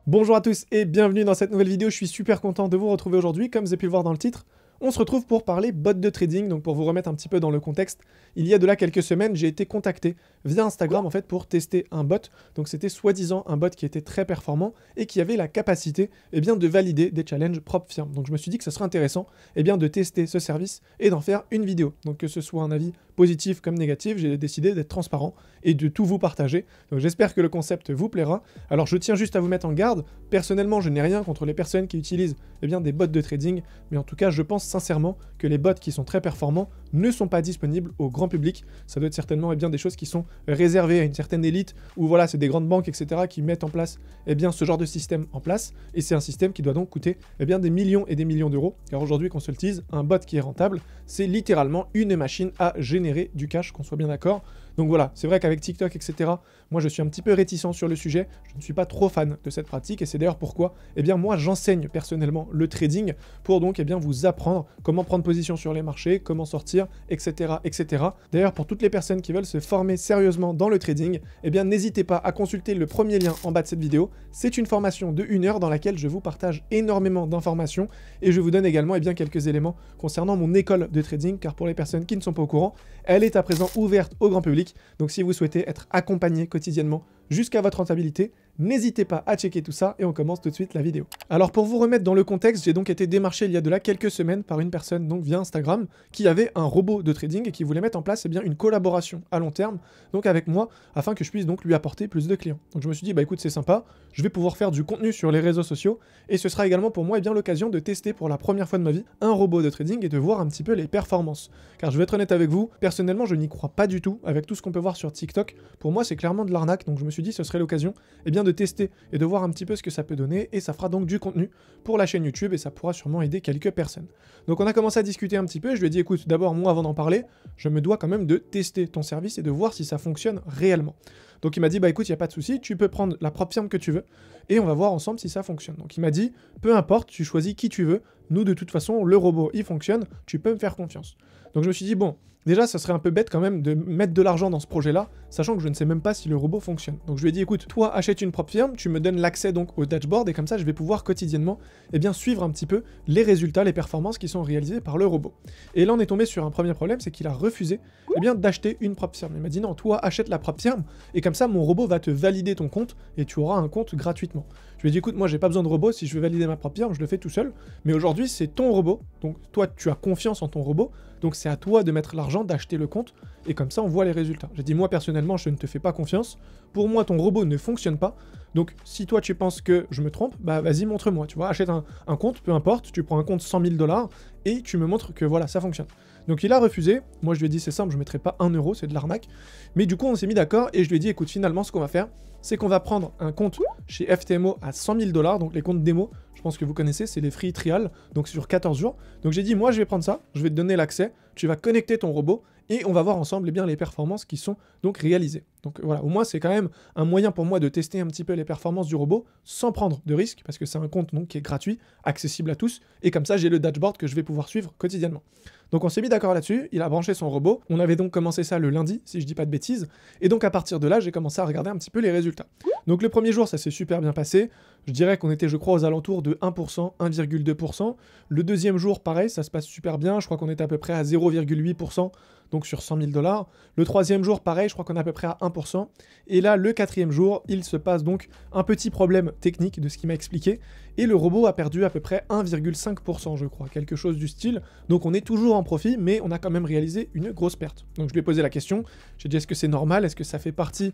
Bonjour à tous et bienvenue dans cette nouvelle vidéo, je suis super content de vous retrouver aujourd'hui. Comme vous avez pu le voir dans le titre, on se retrouve pour parler bots de trading. Donc pour vous remettre un petit peu dans le contexte, il y a de là quelques semaines, j'ai été contacté via Instagram en fait pour tester un bot. Donc c'était soi-disant un bot qui était très performant et qui avait la capacité de valider des challenges propres firmes. Donc je me suis dit que ce serait intéressant de tester ce service et d'en faire une vidéo. Donc que ce soit un avis positif comme négatif, j'ai décidé d'être transparent et de tout vous partager. Donc j'espère que le concept vous plaira. Alors je tiens juste à vous mettre en garde. Personnellement, je n'ai rien contre les personnes qui utilisent des bots de trading, mais en tout cas, je pense sincèrement que les bots qui sont très performants ne sont pas disponibles au grand public. Ça doit être certainement des choses qui sont réservées à une certaine élite, ou voilà, c'est des grandes banques, etc., qui mettent en place ce genre de système en place, et c'est un système qui doit donc coûter des millions et des millions d'euros, car aujourd'hui, qu'on se le dise, un bot qui est rentable, c'est littéralement une machine à générer du cash, qu'on soit bien d'accord. Donc voilà, c'est vrai qu'avec TikTok, etc., moi je suis un petit peu réticent sur le sujet, je ne suis pas trop fan de cette pratique, et c'est d'ailleurs pourquoi, moi j'enseigne personnellement le trading, pour donc vous apprendre comment prendre position sur les marchés, comment sortir, etc., etc. D'ailleurs, pour toutes les personnes qui veulent se former sérieusement dans le trading, n'hésitez pas à consulter le premier lien en bas de cette vidéo. C'est une formation de 1 heure dans laquelle je vous partage énormément d'informations, et je vous donne également quelques éléments concernant mon école de trading, car pour les personnes qui ne sont pas au courant, elle est à présent ouverte au grand public. Donc si vous souhaitez être accompagné quotidiennement jusqu'à votre rentabilité, n'hésitez pas à checker tout ça et on commence tout de suite la vidéo. Alors pour vous remettre dans le contexte, j'ai donc été démarché il y a de là quelques semaines par une personne donc via Instagram qui avait un robot de trading et qui voulait mettre en place une collaboration à long terme donc avec moi afin que je puisse donc lui apporter plus de clients. Donc je me suis dit écoute, c'est sympa, je vais pouvoir faire du contenu sur les réseaux sociaux et ce sera également pour moi l'occasion de tester pour la première fois de ma vie un robot de trading et de voir un petit peu les performances. Car je vais être honnête avec vous, personnellement je n'y crois pas du tout avec tout ce qu'on peut voir sur TikTok. Pour moi c'est clairement de l'arnaque, donc je me suis dit ce serait l'occasion de tester et de voir un petit peu ce que ça peut donner, et ça fera donc du contenu pour la chaîne YouTube et ça pourra sûrement aider quelques personnes. Donc on a commencé à discuter un petit peu et je lui ai dit écoute, d'abord moi avant d'en parler, je me dois quand même de tester ton service et de voir si ça fonctionne réellement. Donc il m'a dit écoute, il n'y a pas de souci, tu peux prendre la propre firme que tu veux et on va voir ensemble si ça fonctionne. Donc il m'a dit peu importe, tu choisis qui tu veux, nous de toute façon le robot il fonctionne, tu peux me faire confiance. Donc je me suis dit bon, déjà, ça serait un peu bête quand même de mettre de l'argent dans ce projet-là, sachant que je ne sais même pas si le robot fonctionne. Donc je lui ai dit, écoute, toi, achète une propre firme, tu me donnes l'accès donc au dashboard, et comme ça, je vais pouvoir quotidiennement suivre un petit peu les résultats, les performances qui sont réalisées par le robot. Et là, on est tombé sur un premier problème, c'est qu'il a refusé d'acheter une propre firme. Il m'a dit, non, toi, achète la propre firme, et comme ça, mon robot va te valider ton compte, et tu auras un compte gratuitement. Je lui ai dit, écoute, moi, j'ai pas besoin de robot, si je veux valider ma propre firme, je le fais tout seul, mais aujourd'hui, c'est ton robot, donc toi, tu as confiance en ton robot, donc c'est à toi de mettre l'argent, d'acheter le compte, et comme ça on voit les résultats. J'ai dit moi personnellement je ne te fais pas confiance, pour moi ton robot ne fonctionne pas, donc si toi tu penses que je me trompe, bah vas-y montre-moi, tu vois, achète un compte, peu importe, tu prends un compte 100 000 $, et tu me montres que voilà, ça fonctionne. Donc il a refusé, moi je lui ai dit c'est simple, je ne mettrai pas 1 euro, c'est de l'arnaque, mais du coup on s'est mis d'accord, et je lui ai dit écoute finalement ce qu'on va faire, c'est qu'on va prendre un compte chez FTMO à 100 000 $, donc les comptes démo, je pense que vous connaissez, c'est les free trial, donc sur 14 jours. Donc j'ai dit, moi je vais prendre ça, je vais te donner l'accès, tu vas connecter ton robot, et on va voir ensemble les performances qui sont donc réalisées. Donc voilà, au moins c'est quand même un moyen pour moi de tester un petit peu les performances du robot, sans prendre de risque, parce que c'est un compte donc qui est gratuit, accessible à tous, et comme ça j'ai le dashboard que je vais pouvoir suivre quotidiennement. Donc on s'est mis d'accord là-dessus, il a branché son robot, on avait donc commencé ça le lundi, si je dis pas de bêtises, et donc à partir de là, j'ai commencé à regarder un petit peu les résultats. Donc le premier jour, ça s'est super bien passé, je dirais qu'on était, je crois, aux alentours de 1%, 1,2%. Le deuxième jour, pareil, ça se passe super bien, je crois qu'on est à peu près à 0,8%, donc sur 100 000 $. Le troisième jour, pareil, je crois qu'on est à peu près à 1%. Et là, le quatrième jour, il se passe donc un petit problème technique de ce qu'il m'a expliqué, et le robot a perdu à peu près 1,5%, je crois, quelque chose du style. Donc on est toujours en profit, mais on a quand même réalisé une grosse perte. Donc je lui ai posé la question, j'ai dit est-ce que c'est normal, est-ce que ça fait partie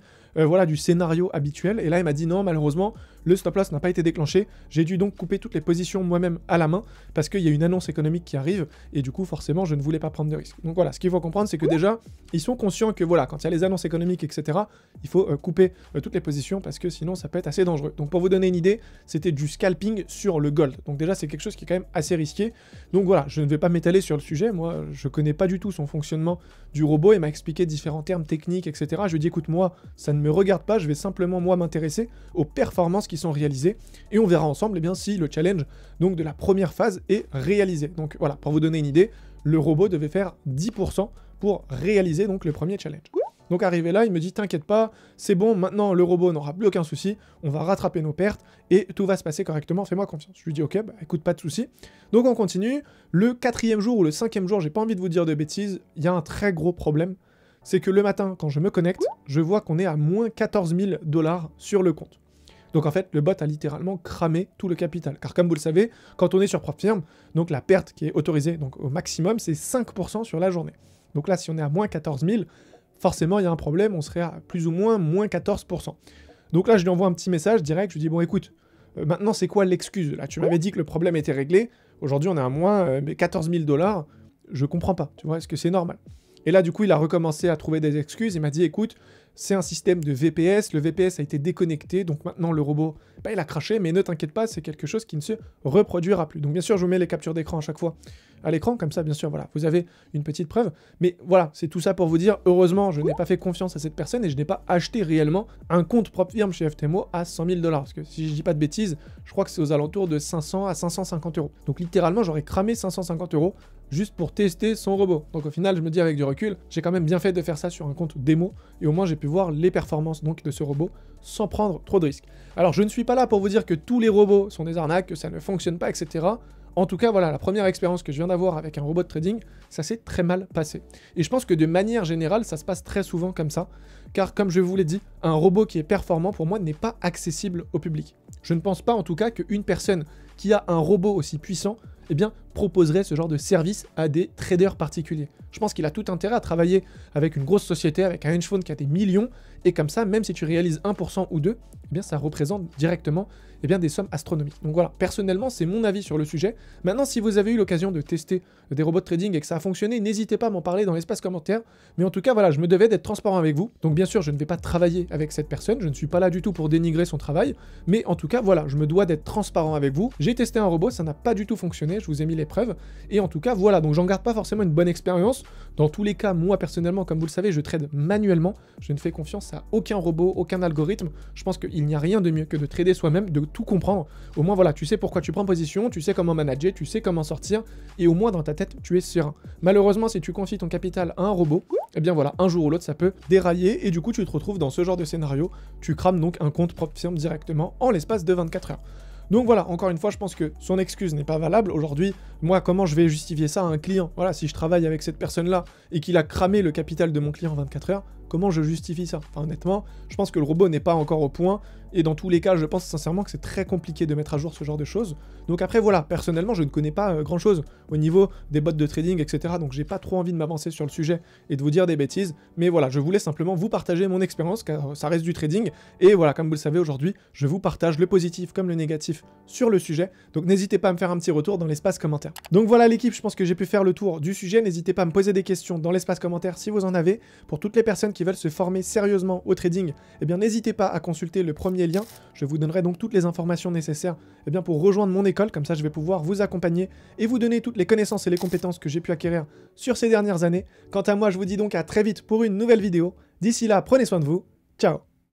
du scénario habituel, et là il m'a dit non, malheureusement, le stop loss n'a pas été déclenché, j'ai dû donc couper toutes les positions moi-même à la main, parce qu'il y a une annonce économique qui arrive, et du coup forcément je ne voulais pas prendre de risque. Donc voilà, ce qu'il faut comprendre c'est que déjà, ils sont conscients que voilà, quand il y a les annonces économiques, etc., il faut couper toutes les positions, parce que sinon ça peut être assez dangereux. Donc pour vous donner une idée, c'était du scalping sur le gold, donc déjà c'est quelque chose qui est quand même assez risqué, donc voilà, je ne vais pas m'étaler sur le sujet, moi je connais pas du tout son fonctionnement du robot, il m'a expliqué différents termes techniques, etc. Je lui ai dit écoute, moi ça ne me regarde pas, je vais simplement moi m'intéresser aux performances qui sont réalisées, et on verra ensemble si le challenge donc de la première phase est réalisé. Donc voilà, pour vous donner une idée, le robot devait faire 10% pour réaliser donc le premier challenge. Donc arrivé là, il me dit t'inquiète pas, c'est bon, maintenant le robot n'aura plus aucun souci, on va rattraper nos pertes et tout va se passer correctement, fais-moi confiance. Je lui dis ok, bah écoute, pas de souci. Donc on continue, le 4e jour ou le 5e jour, j'ai pas envie de vous dire de bêtises, il y a un très gros problème, c'est que le matin, quand je me connecte, je vois qu'on est à moins 14 000 $ sur le compte. Donc en fait, le bot a littéralement cramé tout le capital. Car comme vous le savez, quand on est sur PropFirm, donc la perte qui est autorisée donc au maximum, c'est 5% sur la journée. Donc là, si on est à moins 14 000, forcément, il y a un problème, on serait à plus ou moins 14%. Donc là, je lui envoie un petit message direct, je lui dis, bon écoute, maintenant c'est quoi l'excuse? Là, tu m'avais dit que le problème était réglé, aujourd'hui on est à moins 14 000 $, je comprends pas, tu vois, est-ce que c'est normal? Et là, du coup, il a recommencé à trouver des excuses, il m'a dit, écoute, c'est un système de VPS, le VPS a été déconnecté, donc maintenant le robot, bah, il a craché, mais ne t'inquiète pas, c'est quelque chose qui ne se reproduira plus. Donc bien sûr, je vous mets les captures d'écran à chaque fois à l'écran, comme ça, bien sûr, voilà, vous avez une petite preuve. Mais voilà, c'est tout ça pour vous dire, heureusement, je n'ai pas fait confiance à cette personne et je n'ai pas acheté réellement un compte PropFirm chez FTMO à 100 000 $. Parce que si je dis pas de bêtises, je crois que c'est aux alentours de 500 à 550 €. Donc littéralement, j'aurais cramé 550 € juste pour tester son robot. Donc au final, je me dis avec du recul, j'ai quand même bien fait de faire ça sur un compte démo et au moins j'ai pu voir les performances donc de ce robot sans prendre trop de risques. Alors je ne suis pas là pour vous dire que tous les robots sont des arnaques, que ça ne fonctionne pas, etc. En tout cas, voilà, la première expérience que je viens d'avoir avec un robot de trading, ça s'est très mal passé. Et je pense que de manière générale, ça se passe très souvent comme ça, car comme je vous l'ai dit, un robot qui est performant pour moi n'est pas accessible au public. Je ne pense pas en tout cas qu'une personne qui a un robot aussi puissant, eh bien, proposerait ce genre de service à des traders particuliers. Je pense qu'il a tout intérêt à travailler avec une grosse société, avec un hedge fund qui a des millions, et comme ça, même si tu réalises 1% ou 2%, eh bien, ça représente directement eh bien, des sommes astronomiques. Donc voilà, personnellement, c'est mon avis sur le sujet. Maintenant, si vous avez eu l'occasion de tester des robots de trading et que ça a fonctionné, n'hésitez pas à m'en parler dans l'espace commentaire. Mais en tout cas, voilà, je me devais d'être transparent avec vous. Donc bien sûr, je ne vais pas travailler avec cette personne, je ne suis pas là du tout pour dénigrer son travail, mais en tout cas, voilà, je me dois d'être transparent avec vous. J'ai testé un robot, ça n'a pas du tout fonctionné, je vous ai mis les preuves, et en tout cas, voilà, donc j'en garde pas forcément une bonne expérience. Dans tous les cas, moi, personnellement, comme vous le savez, je trade manuellement, je ne fais confiance à aucun robot, aucun algorithme. Je pense qu'il n'y a rien de mieux que de trader soi-même, de tout comprendre. Au moins, voilà, tu sais pourquoi tu prends position, tu sais comment manager, tu sais comment sortir, et au moins, dans ta tête, tu es serein. Malheureusement, si tu confies ton capital à un robot, eh bien voilà, un jour ou l'autre, ça peut dérailler, et du coup, tu te retrouves dans ce genre de scénario. Tu crames donc un compte PropFirm directement en l'espace de 24 heures. Donc voilà, encore une fois, je pense que son excuse n'est pas valable. Aujourd'hui, moi, comment je vais justifier ça à un client? Voilà, si je travaille avec cette personne-là et qu'il a cramé le capital de mon client en 24 heures, comment je justifie ça? Enfin, honnêtement, je pense que le robot n'est pas encore au point, et dans tous les cas, je pense sincèrement que c'est très compliqué de mettre à jour ce genre de choses. Donc après, voilà, personnellement, je ne connais pas grand-chose au niveau des bots de trading, etc. Donc j'ai pas trop envie de m'avancer sur le sujet et de vous dire des bêtises, mais voilà, je voulais simplement vous partager mon expérience, car ça reste du trading, et voilà, comme vous le savez aujourd'hui, je vous partage le positif comme le négatif sur le sujet, donc n'hésitez pas à me faire un petit retour dans l'espace commentaire. Donc voilà l'équipe, je pense que j'ai pu faire le tour du sujet, n'hésitez pas à me poser des questions dans l'espace commentaire si vous en avez. Pour toutes les personnes qui veulent se former sérieusement au trading, eh bien n'hésitez pas à consulter le premier lien, je vous donnerai donc toutes les informations nécessaires eh bien, pour rejoindre mon école, comme ça je vais pouvoir vous accompagner et vous donner toutes les connaissances et les compétences que j'ai pu acquérir sur ces dernières années. Quant à moi, je vous dis donc à très vite pour une nouvelle vidéo. D'ici là, prenez soin de vous, ciao.